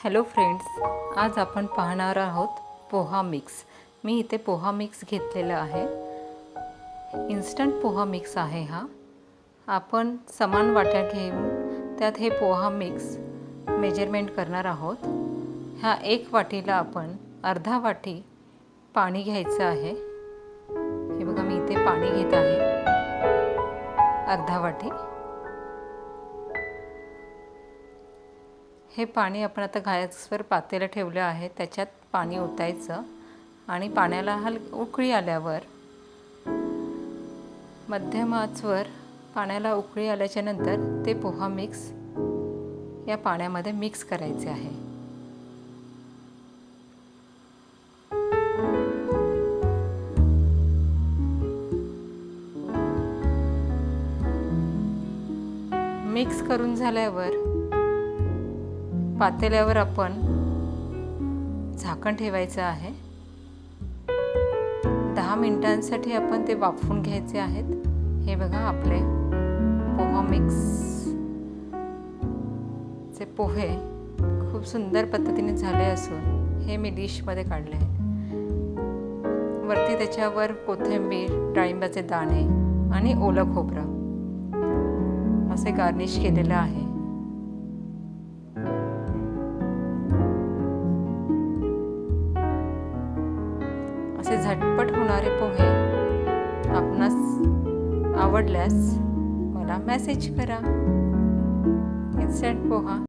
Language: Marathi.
हॅलो फ्रेंड्स, आज आपण पाहणार आहोत पोहा मिक्स। मी इथे पोहा मिक्स घेतलेला आहे। इन्स्टंट पोहा मिक्स आहे हा। आपण समान वाट्या घेऊन त्यात हे पोहा मिक्स मेजरमेंट करणार आहोत। ह्या एक वाटीला आपण अर्धा वाटी पाणी घ्यायचं आहे। हे बघा, मी इथे पाणी घेत आहे अर्धा वाटी। हे पाणी आपण आता गॅसवर पातेलं ठेवलं आहे, त्याच्यात पाणी ओतायचं आणि पाण्याला उकळी आल्यावर मध्यम आचेवर पाण्याला उकळी आल्याच्या नंतर ते पोहा मिक्स या पाण्यामध्ये मिक्स करायचे आहे। मिक्स करून झाल्यावर पातेल्यावर आपण झाकण ठेवायचं आहे। 10 मिनिटांसाठी आपण ते वाफवून घ्यायचे आहेत। हे बघा, आपले पोहा मिक्स चे पोहे खूप सुंदर पद्धतीने झाले असून हे मी डिशमध्ये काढले आहेत। वरती त्याच्यावर कोथिंबीर, डाळिंबाचे दाणे आणि ओलं खोबरं असे गार्निश केलेलं आहे। असे झटपट होणारे पोहे आपणास आवडल्यास मला मेसेज करा। इन्स्टंट पोहा